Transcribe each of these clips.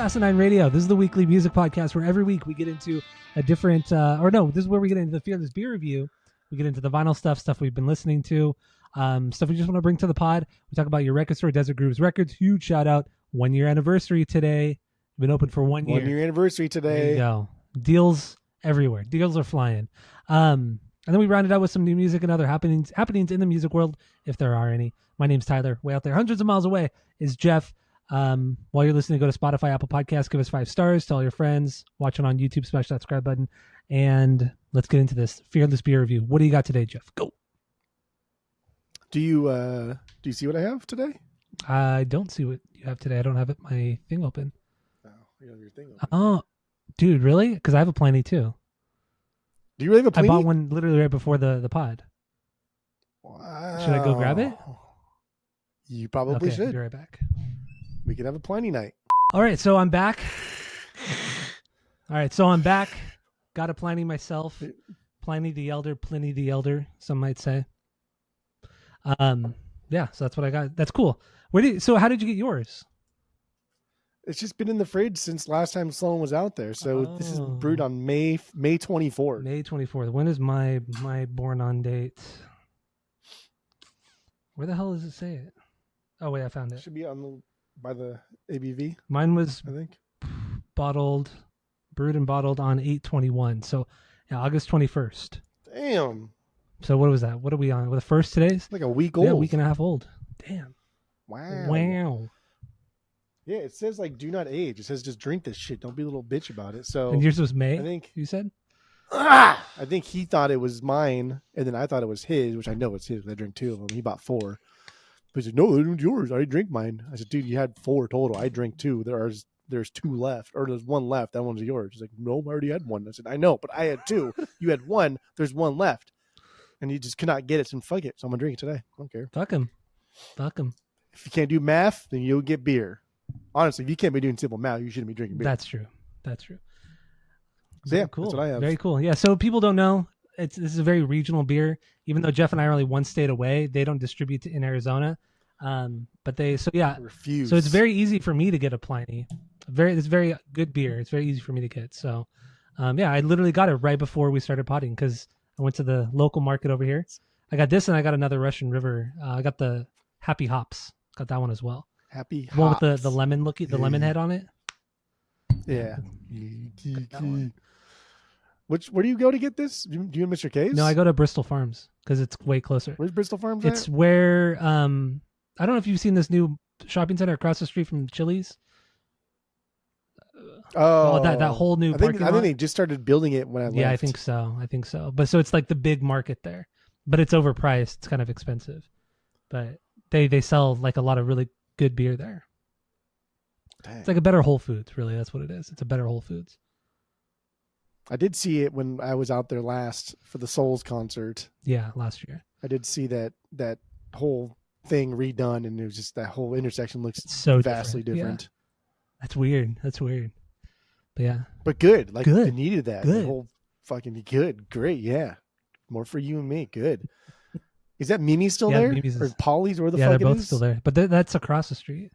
Asinine Radio. This is the weekly music podcast where every week we get into a different, this is where we get into the Fearless Beer Review. We get into the vinyl stuff we've been listening to, stuff we just want to bring to the pod. We talk about your record store, Desert Grooves Records. Huge shout out. 1 year anniversary today. We've been open for 1 year. 1 year anniversary today. There you go. Deals everywhere. Deals are flying. And then we rounded out with some new music and other happenings in the music world, if there are any. My name's Tyler. Way out there, hundreds of miles away, is Jeff. While you're listening, go to Spotify, Apple Podcasts, give us 5 stars, tell your friends, watch it on YouTube, smash that subscribe button, and let's get into this Fearless Beer Review. What do you got today, Jeff? Go. Do you see what I have today? I don't see what you have today. I don't have my thing open. Oh, you have your thing open. Oh, dude, really? Because I have a Pliny too. Do you really have a Pliny? I bought one literally right before the pod. Wow. Should I go grab it? You probably should. Be right back. We could have a Pliny night. All right, so I'm back. Got a Pliny myself. Pliny the Elder, some might say. Yeah, so that's what I got. That's cool. So how did you get yours? It's just been in the fridge since last time Sloan was out there. So This is brewed on May 24th. May 24th. When is my born on date? Where the hell does it say it? Oh wait, I found it. Should be by the ABV. Mine was, I think, brewed and bottled on 8/21. So yeah, August 21st. Damn. So what was that? What are we on? The first today's? Like a week old. Yeah, a week and a half old. Damn. Wow. Yeah, it says like do not age. It says just drink this shit. Don't be a little bitch about it. So and yours was May, I think you said? I think he thought it was mine, and then I thought it was his, which I know it's his. I drink 2 of them. He bought 4. But he said, no, it's yours. I drink mine. I said, dude, you had 4 total. I drank 2. There's 2 left, or there's 1 left. That one's yours. He's like, no, I already had 1. I said, I know, but I had 2. You had 1. There's 1 left. And you just could not get it, so fuck it. So I'm going to drink it today. I don't care. Fuck him. If you can't do math, then you'll get beer. Honestly, if you can't be doing simple math, you shouldn't be drinking beer. That's true. So yeah, cool. That's what I have. Very cool. Yeah, so people don't know, this is a very regional beer. Even though Jeff and I are only 1 state away, they don't distribute in Arizona. But refuse. So it's very easy for me to get a Pliny. It's very good beer. It's very easy for me to get. So, I literally got it right before we started potting because I went to the local market over here. I got this and I got another Russian River. I got the Happy Hops. Got that one as well. Happy Hops. The one with the lemon lemon head on it. Yeah. Where do you go to get this? Do you and Mr. K's? No, I go to Bristol Farms because it's way closer. Where's Bristol Farms It's at? where I don't know if you've seen this new shopping center across the street from Chili's. That whole new parking lot. I think they just started building it when I left. Yeah, I think so. But so it's like the big market there, but it's overpriced. It's kind of expensive, but they sell like a lot of really good beer there. Dang. It's like a better Whole Foods, really. That's what it is. It's a better Whole Foods. I did see it when I was out there last for the Souls concert. Yeah, last year. I did see that whole thing redone, and it was just that whole intersection looks so vastly different. Yeah. That's weird. But yeah. But good. Like good. They needed that. Good. The whole fucking good. Great. Yeah. More for you and me. Good. Is that Mimi still there? Or Polly's or where the fuck it is? Yeah, they're both still there. But that's across the street.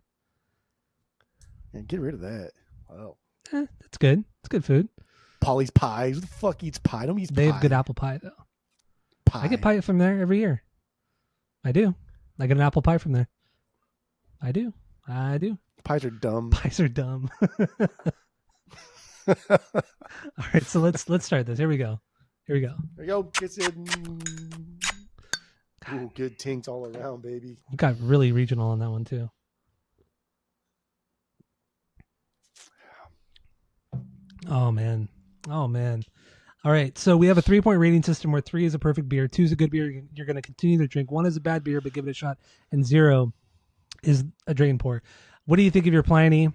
Yeah, get rid of that. Wow. It's good. It's good food. Polly's Pies. Who the fuck eats pie? Don't eat pie. They have good apple pie, though. Pie. I get pie from there every year. I do. I get an apple pie from there. I do. Pies are dumb. All right, so let's start this. Here we go. There you go. Gets it. Ooh, good tinks all around, baby. We got really regional on that one too. Oh man. All right, so we have a 3-point rating system where 3 is a perfect beer, 2 is a good beer you're going to continue to drink, 1 is a bad beer but give it a shot, and 0 is a drain pour. What do you think of your Pliny?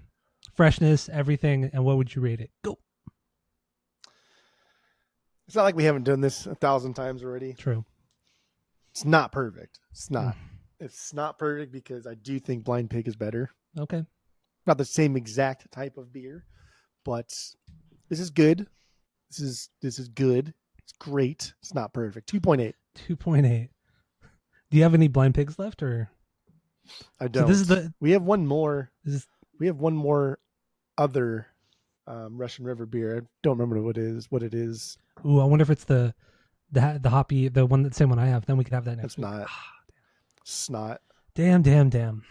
Freshness, everything, and what would you rate it? Go. It's not like we haven't done this 1,000 times already. True. It's not perfect. It's not. It's not perfect because I do think Blind Pig is better. Okay. Not the same exact type of beer, but this is good. This is good. It's great. It's not perfect. 2.8. 2.8. Do you have any Blind Pigs left, or? I don't. So this is we have one more. We have one more other Russian River beer. I don't remember what it is. Ooh, I wonder if it's the hoppy, the one, the same one I have. Then we could have that next It's week. not. Snot. Damn.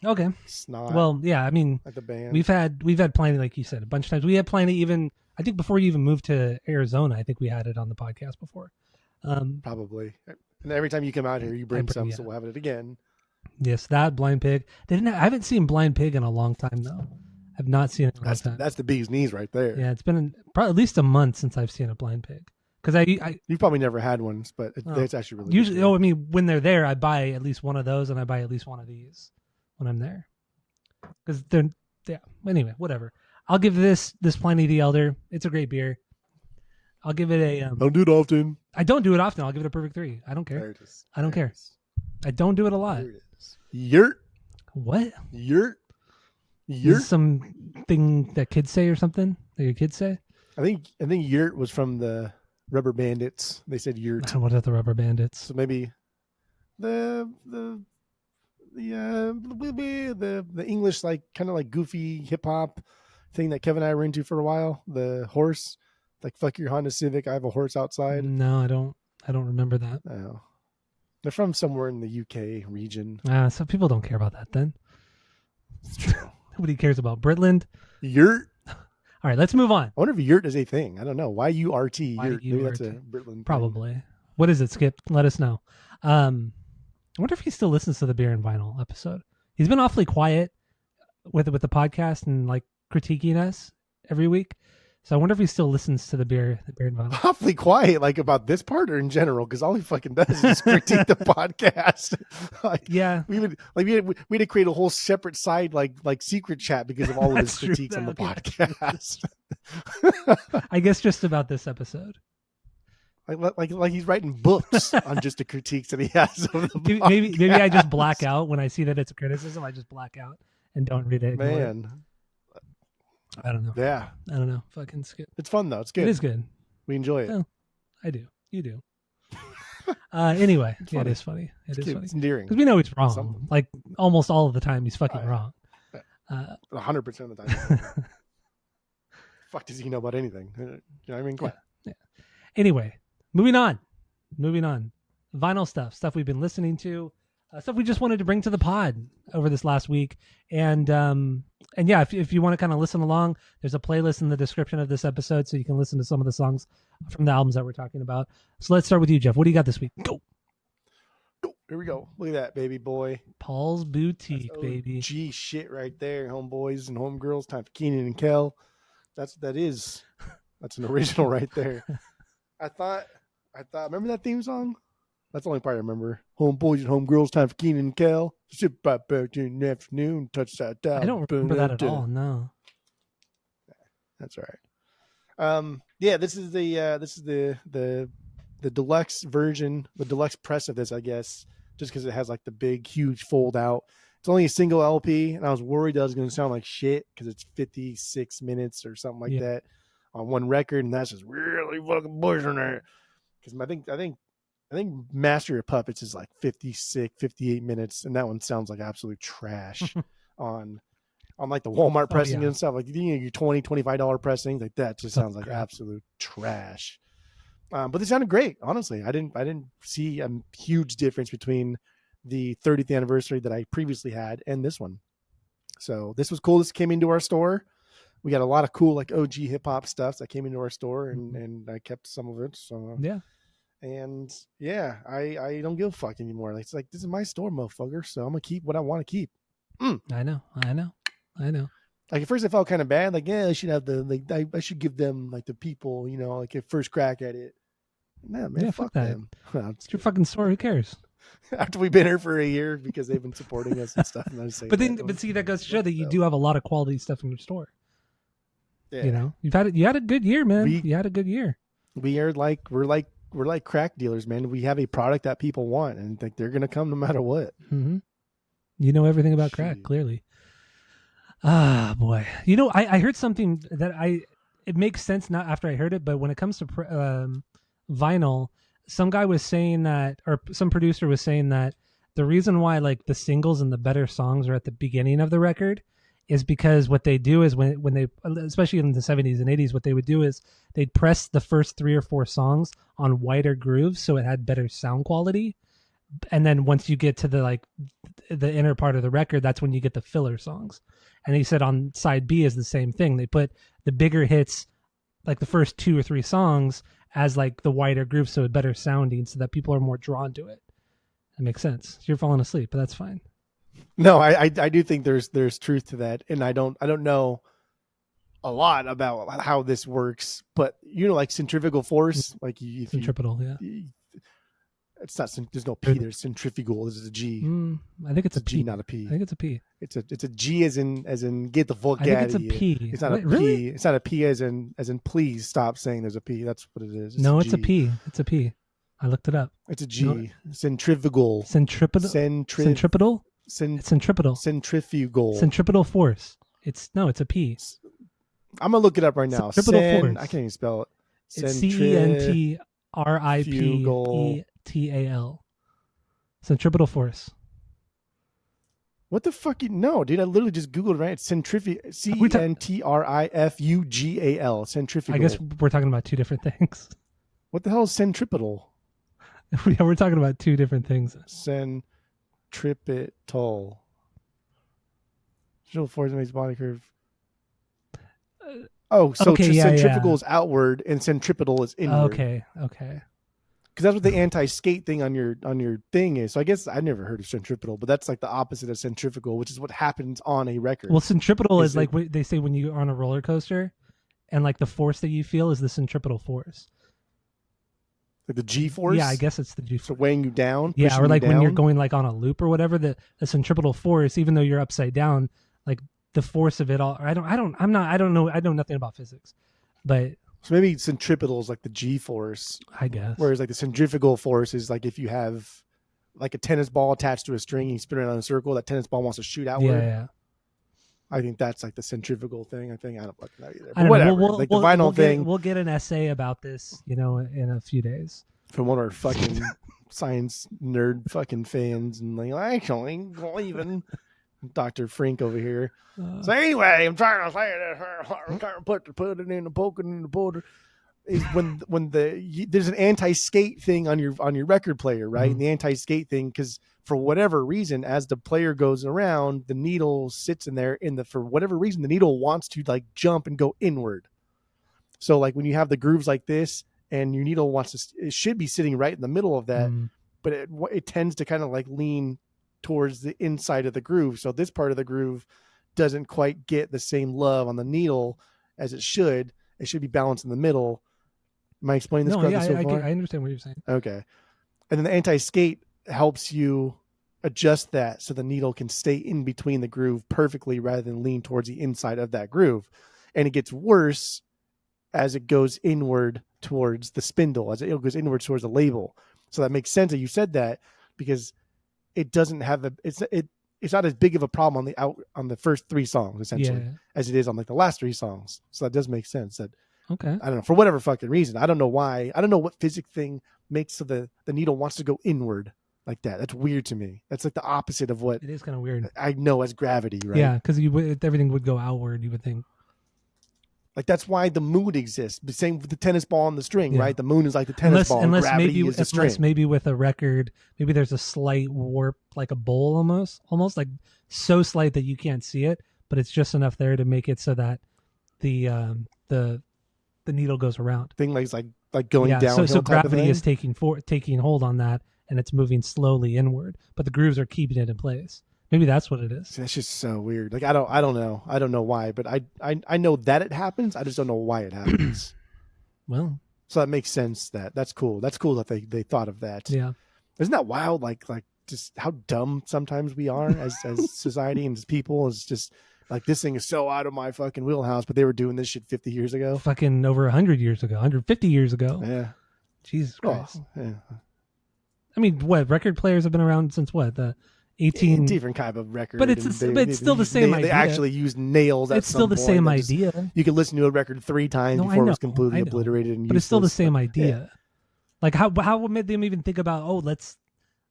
Okay. Snot. Well, yeah. I mean, Like the band. we've had Pliny, like you said, a bunch of times. We had Pliny even. I think before you even moved to Arizona, I think we had it on the podcast before. Probably. And every time you come out here, you bring some, yeah. so we'll have it again. Yes, that Blind Pig. They didn't. I haven't seen Blind Pig in a long time though. I've not seen it in a long time. That's the bee's knees right there. Yeah, it's been probably at least a month since I've seen a Blind Pig. Because I You've probably never had one, but it's actually really usually. good. Oh, I mean, when they're there, I buy at least one of those, and I buy at least one of these when I'm there. Because they're, yeah. Anyway, whatever. I'll give this Pliny the Elder. It's a great beer. I'll give it a. Don't do it often. I don't do it often. I'll give it a perfect 3. I don't care. There it is. I don't There care. it is. I don't do it a lot. There it is. Yurt. What? Yurt. Is Yurt. this something that kids say or something that your kids say? I think yurt was from the Rubber Bandits. They said yurt. What are the Rubber Bandits? So maybe the English, like kind of like goofy hip hop thing that Kevin and I were into for a while. The horse, like fuck your Honda Civic, I have a horse outside. No, I don't remember that. Oh. They're from somewhere in the UK region. Some people don't care about that then. It's true. Nobody cares about Britland. Yurt. All right, let's move on. I wonder if yurt is a thing. I don't know. YURT. Yurt. Maybe that's a YURT. Britland thing. Probably. What is it, Skip? Let us know. I wonder if he still listens to the Beer and Vinyl episode. He's been awfully quiet with the podcast and like critiquing us every week. So I wonder if he still listens to the Beer and Vinyl. Awfully quiet, like about this part or in general, because all he fucking does is critique the podcast. Like, Yeah. we had to create a whole separate side, like secret chat because of all of his That's true. critiques on the Okay. podcast. I guess just about this episode. like he's writing books on just the critiques that he has of the podcast. Maybe I just black out when I see that it's a criticism. I just black out and don't read it. Ignore it. Man, I don't know. yeah, I don't know. Fucking Skip. it's fun though. It's good. It is good. We enjoy it. Oh, I do. You do. Anyway, It's yeah, it funny. is funny. It is cute. funny. It's endearing. Because we know he's wrong. Some- Like almost all of the time, he's fucking Oh, yeah. wrong. 100% of the time. Fuck does he know about anything? You know what I mean? Come on. Anyway, moving on. Vinyl stuff we've been listening to, stuff we just wanted to bring to the pod over this last week. And yeah, if you want to kind of listen along, there's a playlist in the description of this episode so you can listen to some of the songs from the albums that we're talking about. So let's start with you, Jeff. What do you got this week? Go. Here we go. Look at that, baby boy. Paul's Boutique, That's baby. OG shit right there, homeboys and homegirls. Time for Keenan and Kel. That's what that is. That's an original right there. I thought. Remember that theme song? That's the only part I remember. Homeboys and homegirls. Time for Keenan and Kel. Sit back in the afternoon. Touch that down. I don't remember that at all. No. That's all right. Yeah, this is the deluxe version, the deluxe press of this, I guess, just because it has like the big, huge fold out. It's only a single LP, and I was worried that it was going to sound like shit because it's 56 minutes or something like that on one record, and that's just really fucking pushing it. Because I think Master of Puppets is like 56, 58 minutes, and that one sounds like absolute trash on like the Walmart pressing and stuff. Like your $20, $25 pressings, like that just sounds like absolute trash. But they sounded great, honestly. I didn't see a huge difference between the 30th anniversary that I previously had and this one. So this was cool. This came into our store. We got a lot of cool like OG hip hop stuff that came into our store, and I kept some of it. So yeah. And yeah, I don't give a fuck anymore. It's like, this is my store, motherfucker. So I'm gonna keep what I want to keep. I know. Like at first I felt kind of bad. Like, yeah, I should have I should give them like the people, like a first crack at it. No, man, fuck that. them. It's your fucking store. Who cares? After we've been here for a year because they've been supporting us and stuff. And I say, But see, that goes to show that you do have a lot of quality stuff in your store. Yeah. You had a good year, man. You had a good year. We're like crack dealers, man. We have a product that people want, and like they're gonna come no matter what. Mm-hmm. You know everything about crack, clearly. Ah, boy. I heard something that it makes sense not after I heard it, but when it comes to vinyl, some guy was saying that, or some producer was saying that the reason why like the singles and the better songs are at the beginning of the record is because what they do is when they, especially in the 70s and 80s, what they would do is they'd press the first 3 or 4 songs on wider grooves so it had better sound quality. And then once you get to the inner part of the record, that's when you get the filler songs. And he said on side B is the same thing. They put the bigger hits, like the first 2 or 3 songs, as like the wider groove, so it's better sounding, so that people are more drawn to it. That makes sense. You're falling asleep, but that's fine. No, I do think there's truth to that, and I don't know a lot about how this works, but like centrifugal force, like Centripetal, yeah. It's not. There's no P. There's centrifugal. This is a G. I think it's a G, P. not a P. I think it's a P. It's a G as in get the fuck I think out it's of a here. P. It's not a P. Really? It's not a P as in please stop saying there's a P. That's what it is. No, it's a P. It's a P. I looked it up. It's a G. No. Centrifugal. Centripetal. Centripetal. It's centripetal. Centrifugal. Centripetal force. It's a P. I'm gonna look it up right now. Centripetal force. I can't even spell it. It's CENTRIPETAL. Centripetal force. What the fuck? No, dude. I literally just googled it, right. It's centrifugal. CENTRIFUGAL. Centrifugal. I guess we're talking about 2 different things. What the hell is centripetal? Yeah, we're talking about 2 different things. Centripetal. Centrifugal force makes body curve. Centrifugal is outward and centripetal is inward. Okay. Because that's what the anti-skate thing on your thing is. So I guess I never heard of centripetal, but that's like the opposite of centrifugal, which is what happens on a record. Well, centripetal is like what they say when you're on a roller coaster, and like the force that you feel is the centripetal force. Like the G force? Yeah, I guess it's the G force. So weighing you down? Yeah, or like when you're going like on a loop or whatever, the centripetal force, even though you're upside down, like the force of it all. I know nothing about physics, but so maybe centripetal is like the G force, I guess. Whereas like the centrifugal force is like if you have like a tennis ball attached to a string and you spin it around in a circle, that tennis ball wants to shoot outward. Yeah. I think that's like the centrifugal thing. I don't fucking know either. But whatever. The vinyl thing. We'll get an essay about this, in a few days. From one of our fucking science nerd fucking fans, and like actually even Dr. Frink over here. So anyway, I'm trying to say that I'm trying to put it in the poking in the border. Is when there's an anti-skate thing on your record player, right? Mm-hmm. And the anti-skate thing, because for whatever reason, as the player goes around, the needle sits in there. For whatever reason, the needle wants to like jump and go inward. So like when you have the grooves like this, and your needle it should be sitting right in the middle of that, but it tends to kind of like lean towards the inside of the groove. So this part of the groove doesn't quite get the same love on the needle as it should. It should be balanced in the middle. Am I explaining this correctly so far? I understand what you're saying. Okay. And then the anti-skate helps you adjust that so the needle can stay in between the groove perfectly rather than lean towards the inside of that groove. And it gets worse as it goes inward towards the spindle, as it goes inward towards the label. So that makes sense that you said that, because it doesn't have it's not as big of a problem on the first 3 songs essentially as it is on like the last 3 songs. So that does make sense. That okay. I don't know, for whatever fucking reason. I don't know why. I don't know what physics thing makes so the needle wants to go inward like that. That's weird to me. That's like the opposite of what it is. Kind of weird. I know as gravity, right? Yeah, because everything would go outward. You would think. Like that's why the moon exists. The same with the tennis ball on the string, right? The moon is like the tennis ball. Unless gravity is the string. Unless maybe with a record, maybe there's a slight warp, like a bowl almost like so slight that you can't see it, but it's just enough there to make it so that the needle goes around. Thing like going downhill. So gravity is taking hold on that, and it's moving slowly inward, but the grooves are keeping it in place. Maybe that's what it is. That's just so weird. Like I don't know. I don't know why, but I know that it happens. I just don't know why it happens. Well, so that makes sense. That's cool. That's cool that they thought of that. Yeah. Isn't that wild? Like just how dumb sometimes we are as society and as people. Is just like, this thing is so out of my fucking wheelhouse, but they were doing this shit 50 years ago. Fucking over 100 years ago, 150 years ago. Yeah. Jesus Christ. Oh, yeah. I mean, what, record players have been around since what, the 18 different kind of record, but it's still the same idea. They actually use nails. It's still the same idea. You can listen to a record 3 times before it was completely obliterated. And but it's still the same idea. Yeah. Like how would make them even think about, let's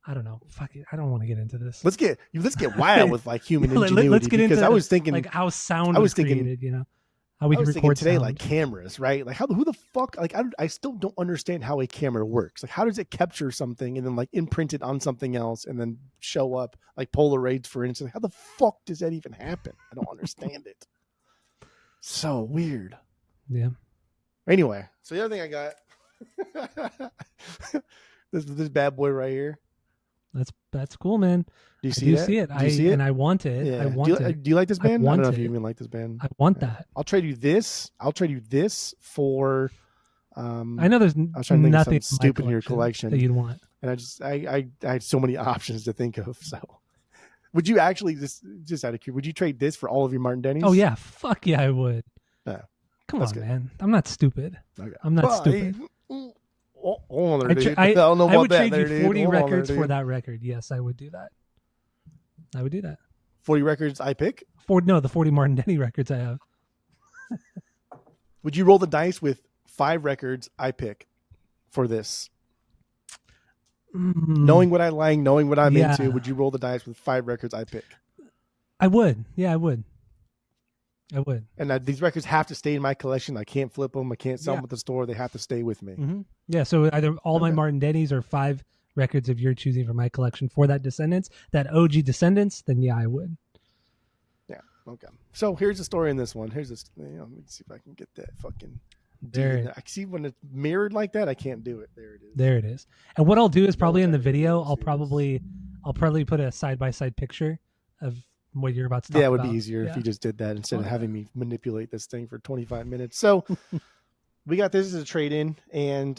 I don't know. Fuck it. I don't want to get into this. Let's get wild with like human Let's ingenuity get because into I was thinking like how sound I was was thinking- created. You know, how we I can was thinking record today sound. like cameras, right? Like who the fuck like I still don't understand how a camera works. Like how does it capture something and then like imprint it on something else and then show up like Polaroids, for instance? How the fuck does that even happen? I don't understand it. So weird. Yeah. Anyway, so the other thing I got this bad boy right here. That's cool, man. Do you I see do that? see it. Do you see it? And I want it. Yeah. I want it. Do you like this I band? I want don't know if it. you even like this band. I want Yeah. that. I'll trade you this. For I know there's I was trying to think of nothing something stupid in your collection. that you'd want. and I had so many options to think of. So would you actually just out of curiosity, would you trade this for all of your Martin Denny's? Oh yeah, fuck yeah, I would. Yeah. Come That's on, good. man. I'm not stupid. Okay. I'm not stupid. Hold on there, dude. I don't know I about would that trade there, you dude. 40 Hold on records there, for dude. that record. Yes, I would do that. I would do that. 40 records I pick. The 40 Martin Denny records I have. Would you roll the dice with 5 records I pick for this? Knowing what I like, knowing what I'm Yeah. into, would you roll the dice with 5 records I pick? I would. Yeah, I would. I would. And these records have to stay in my collection. I can't flip them. I can't sell Yeah. them at the store. They have to stay with me. Mm-hmm. Yeah, so either all my Okay. Martin Denny's or 5 records of your choosing from my collection for that Descendants, that OG Descendants, then yeah, I would. Okay. So here's the story in this one. Here's this. Let me see if I can get that fucking. There, I see when it's mirrored like that, I can't do it. There it is. there it is. And what I'll do is probably in the Military video, series. I'll probably put a side by side picture of what you're about to talk Yeah, it would about. be easier if Yeah. you just did that instead of Okay. having me manipulate this thing for 25 minutes. So we got this as a trade in, and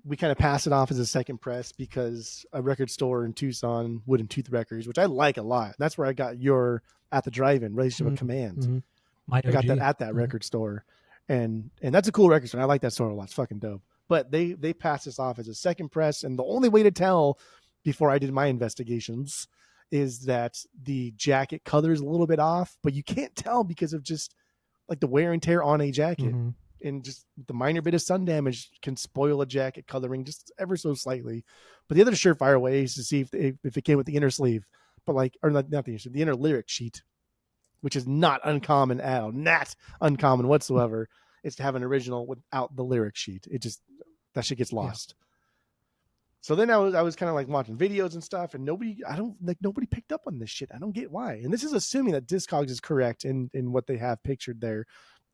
we kind of passed it off as a second press because a record store in Tucson, Wooden Tooth Records, which I like a lot. That's where I got your At the Drive-In Relationship of Command. Mhm. My I got OG. that at that Mhm. record store, and that's a cool record store. I like that store a lot. It's fucking dope. But they passed this off as a second press, and the only way to tell before I did my investigations is that the jacket color is a little bit off, but you can't tell because of just like the wear and tear on a jacket, Mhm. and just the minor bit of sun damage can spoil a jacket coloring just ever so slightly. But the other surefire way is to see if it came with the inner sleeve, but like, or not the inner sleeve, the inner lyric sheet, which is not uncommon at all, not uncommon whatsoever, is to have an original without the lyric sheet. It just, that shit gets lost. So then I was kind of like watching videos and stuff, and nobody picked up on this shit. I don't get why. And this is assuming that Discogs is correct in what they have pictured there.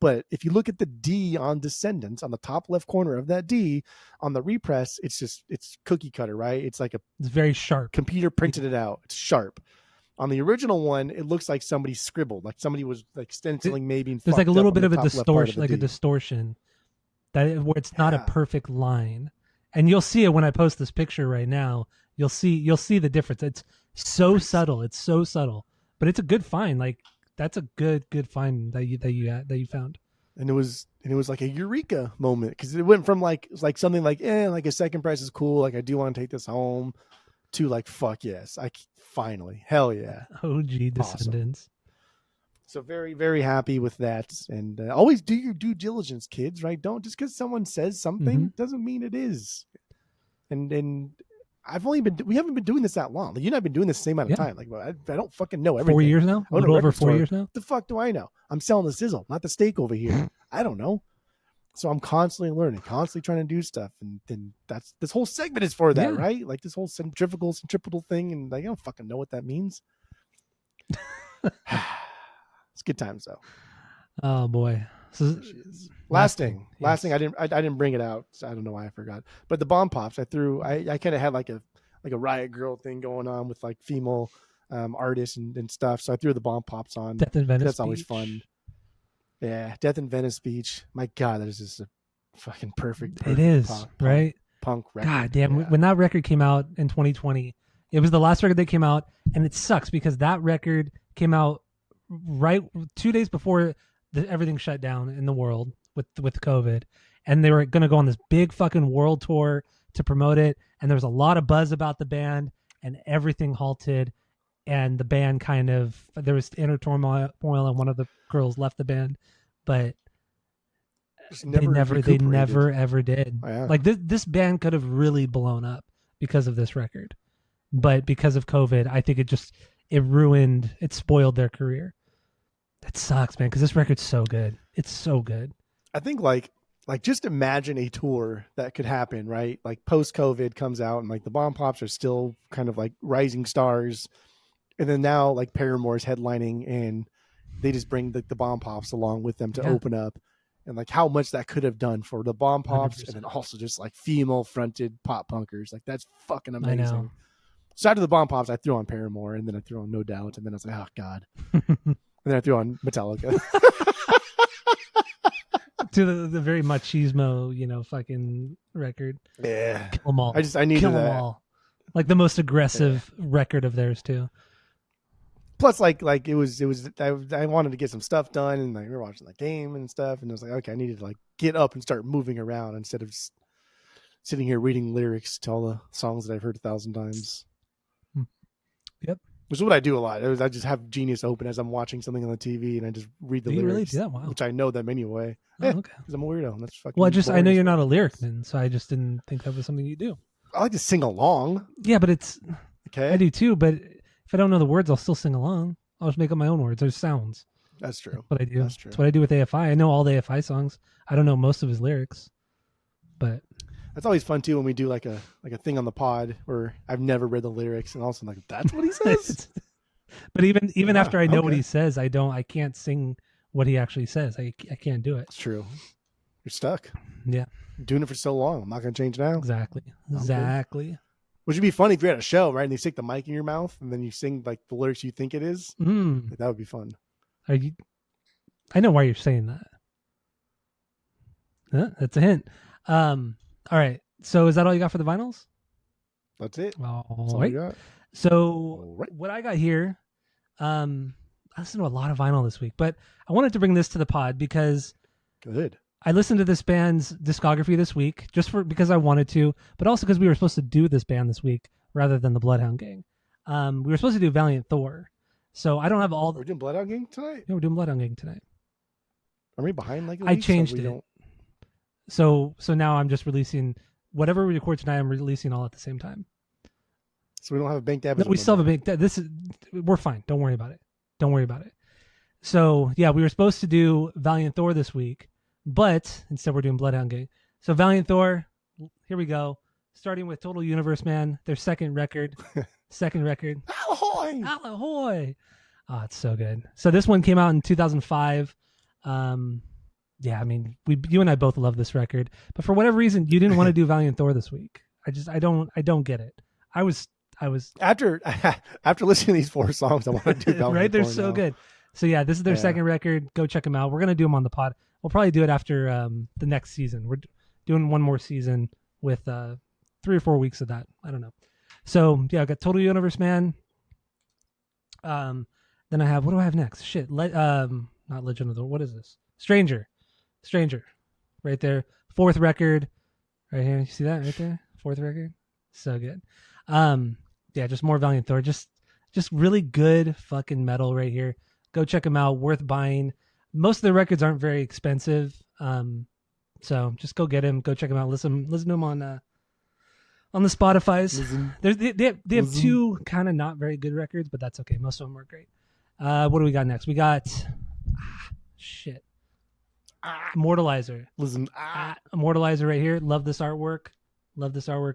But if you look at the D on Descendants, on the top left corner of that D on the repress, it's cookie cutter, right? It's like a It's very sharp. computer printed it out. It's sharp. On the original one, it looks like somebody scribbled, like somebody was like stenciling maybe. And There's like a fucked little up bit on of the a top left part of distortion, the like a D. distortion where it's not a Yeah. perfect line. And you'll see it when I post this picture right now. You'll see the difference. It's so subtle. It's so subtle, but it's a good find. Like that's a good find that you found. And it was like a eureka moment because it went from like something like like a second price is cool, like I do want to take this home, to like fuck yes, finally, hell yeah. OG Descendants. So very, very happy with that. And always do your due diligence, kids, right? Don't just because someone says something doesn't mean it is. And we haven't been doing this that long. Like, you and I've been doing this the same amount of time. Like, well, I don't fucking know everything. 4 years now? A I own little over record 4 store. years now? The fuck do I know? I'm selling the sizzle, not the steak over here. I don't know. So I'm constantly learning, constantly trying to do stuff. And then this whole segment is for that, Yeah. right? Like this whole centrifugal thing. And like, I don't fucking know what that means. It's good times though. Oh boy. So Last thing. Yes. I didn't bring it out. So I don't know why I forgot. But the bomb pops I kind of had like a Riot Girl thing going on with like female artists and stuff. So I threw the bomb pops on. Death in Venice. That's always Beach. fun. Yeah, Death in Venice Beach. My God, that is just a fucking perfect It is, right? Punk record. God damn, Yeah. when that record came out in 2020, it was the last record that came out, and it sucks because that record came out right 2 days before everything shut down in the world with COVID, and they were going to go on this big fucking world tour to promote it, and there was a lot of buzz about the band, and everything halted, and the band there was inner turmoil, and one of the girls left the band, but Just they never recuperated. ever did. Oh, yeah. Like this band could have really blown up because of this record, but because of COVID, I think it spoiled their career. That sucks, man, because this record's so good. It's so good. I think like just imagine a tour that could happen, right? Like post COVID comes out and like the Bomb Pops are still kind of like rising stars. And then now like Paramore's headlining and they just bring the Bomb Pops along with them to open up. And like how much that could have done for the Bomb Pops 100%. And then also just like female fronted pop punkers. Like that's fucking amazing. I know. So after the Bomb Pops, I threw on Paramore and then I threw on No Doubt. And then I was like, oh God. And then I threw on Metallica. To the very machismo, fucking record. Yeah. Kill them all. I needed Kill that. them all. Like the most aggressive record of theirs too. Plus, like it was. I wanted to get some stuff done, and like we were watching the game and stuff, and I was like, okay, I needed to like get up and start moving around instead of just sitting here reading lyrics to all the songs that I've heard 1,000 times. Yep. Which is what I do a lot. I just have Genius open as I'm watching something on the TV, and I just read the lyrics. You really do that? Wow. Which I know them anyway. Oh, okay. Because I'm a weirdo. And that's fucking. Well, I know you're not a lyricman, so I just didn't think that was something you do. I like to sing along. Yeah, but it's okay. I do too, but if I don't know the words, I'll still sing along. I'll just make up my own words. There's sounds. That's true. That's what I do. That's true. That's what I do with AFI. I know all the AFI songs. I don't know most of his lyrics, but that's always fun too when we do like a thing on the pod where I've never read the lyrics and also like that's what he says. But even after I know what he says, I can't sing what he actually says. I can't do it. It's true. You're stuck. Yeah. I'm doing it for so long. I'm not going to change now. Exactly. Exactly. Which would be funny if you had a show, right? And they stick the mic in your mouth and then you sing like the lyrics you think it is. Like, that would be fun. I know why you're saying that. That's a hint. All right. So is that all you got for the vinyls? That's it. All right. So what I got here, I listened to a lot of vinyl this week, but I wanted to bring this to the pod because I listened to this band's discography this week because I wanted to, but also because we were supposed to do this band this week rather than the Bloodhound Gang. We were supposed to do Valiant Thor. So I don't have all. We're doing Bloodhound Gang tonight? Yeah, we're doing Bloodhound Gang tonight. Are we behind like a week? I changed it. So now I'm just releasing whatever we record tonight. I'm releasing all at the same time. So we don't have a banked episode. No, we still have a banked. We're fine. Don't worry about it. So yeah, we were supposed to do Valiant Thor this week, but instead we're doing Bloodhound Gang. So Valiant Thor, here we go. Starting with Total Universe Man, their second record. Ahoy! Ahoy! Oh, it's so good. So this one came out in 2005. Yeah, I mean, you and I both love this record, but for whatever reason, you didn't want to do Valiant Thor this week. I don't get it. I was after listening to these 4 songs, I want to do Valiant right. They're Thor so now. good. So yeah, this is their second record. Go check them out. We're gonna do them on the pod. We'll probably do it after the next season. We're doing one more season with 3 or 4 weeks of that. I don't know. So yeah, I got Total Universe Man. Then I have, what do I have next? Shit. Not Legend of the, what is this? Stranger. Right there. 4th record. Right here. You see that right there? 4th record. So good. Yeah, just more Valiant Thor. Just really good fucking metal right here. Go check them out. Worth buying. Most of the records aren't very expensive. So just go get them. Go check them out. Listen to them on the Spotify's. They have 2 kind of not very good records, but that's okay. Most of them are great. What do we got next? We got Immortalizer. Immortalizer right here. Love this artwork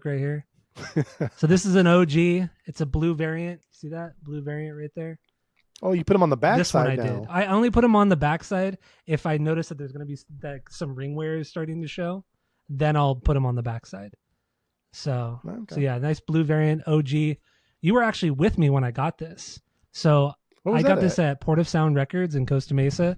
right here. So this is an OG. It's a blue variant. See that blue variant right there? Oh, you put them on the back side now. Did. I only put them on the back side if I notice that there's going to be some ring wear is starting to show. Then I'll put them on the back side. So yeah, nice blue variant OG. You were actually with me when I got this. So I got this at Port of Sound Records in Costa Mesa.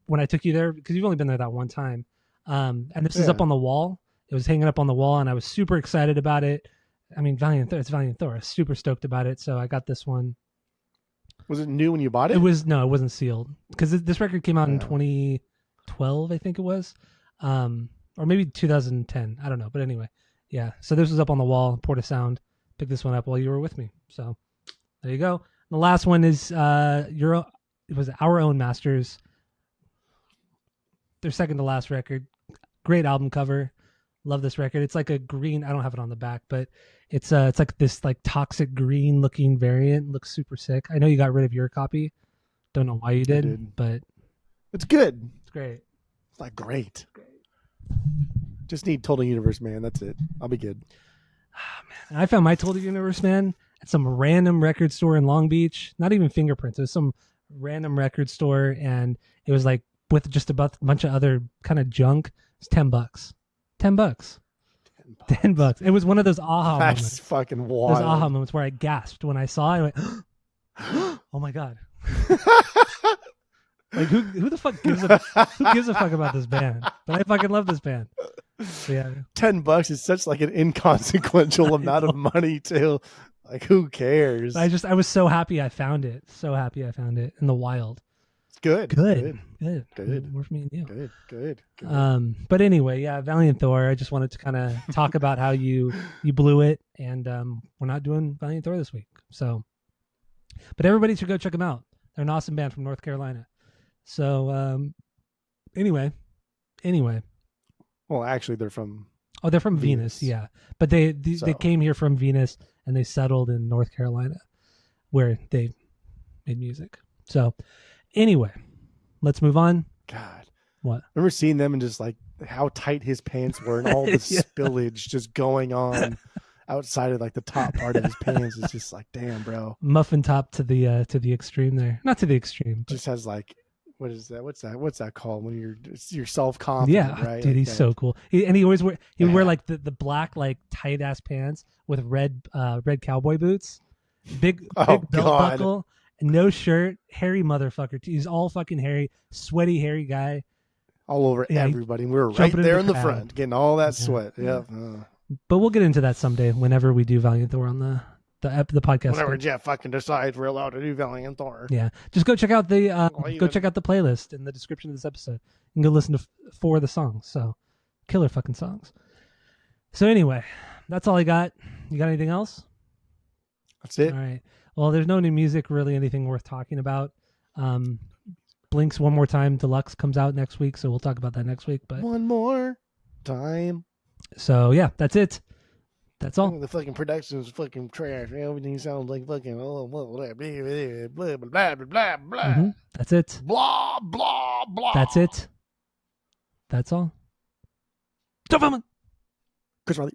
When I took you there, because you've only been there that one time. And this is up on the wall. It was hanging up on the wall, and I was super excited about it. I mean, it's Valiant Thor. I was super stoked about it. So I got this one. Was it new when you bought it? It wasn't sealed because this record came out in 2012, I think it was, or maybe 2010. I don't know, but anyway, yeah. So this was up on the wall, Port of Sound. Picked this one up while you were with me. So there you go. The last one is Our Own Masters. Their second to last record. Great album cover. Love this record. It's like a green. I don't have it on the back, but it's like this like toxic green looking variant. Looks super sick. I know you got rid of your copy. Don't know why you did. But it's good. It's great. It's like great. Just need Total Universe, man. That's it. I'll be good. Oh, man. I found my Total Universe, man, at some random record store in Long Beach. Not even Fingerprints. It was some random record store, and it was like with just a bunch of other kind of junk. It's $10. $10. $10. It was one of those aha That's moments. Fucking wild. Those aha moments where I gasped when I saw it. I went, oh my God. Like who the fuck gives a fuck about this band? But I fucking love this band. So yeah, $10 is such like an inconsequential amount of money too. Like who cares? I was so happy I found it. So happy I found it in the wild. It's good. Good. Good. More for me and you. Good. But anyway, yeah, Valiant Thor. I just wanted to kind of talk about how you blew it, and we're not doing Valiant Thor this week. So, but everybody should go check them out. They're an awesome band from North Carolina. So, anyway. Well, actually, they're from. Oh, they're from Venus, yeah. But they came here from Venus and they settled in North Carolina, where they made music. So, anyway, let's move on. God, what? I remember seeing them and just like how tight his pants were and all the spillage just going on outside of like the top part of his pants. It's just like, damn, bro. Muffin top to the extreme there. Not to the extreme. Just has like. What is that? What's that called when you're self confident? Yeah, right? Dude, like he's that. so cool. And he always would wear like the black like tight ass pants with red cowboy boots, big belt buckle, no shirt, hairy motherfucker. He's all fucking hairy, sweaty, hairy guy. All over everybody. We were right there in the front, getting all that sweat. Yeah. But we'll get into that someday whenever we do Valiant Thor on the podcast. Whenever Jeff fucking decides we're allowed to do Valiant Thor. Yeah, just go check out the check out the playlist in the description of this episode and go listen to 4 of the songs. So killer fucking songs. So anyway, that's all I got. You got anything else? That's it. All right. Well, there's no new music, really anything worth talking about. Blink's One More Time Deluxe comes out next week, so we'll talk about that next week. But one more time. So yeah, that's it. That's all. The fucking production is fucking trash. Everything sounds like fucking blah blah blah blah blah blah. Mm-hmm. That's it. Blah blah blah. That's it. That's all. Chris Riley.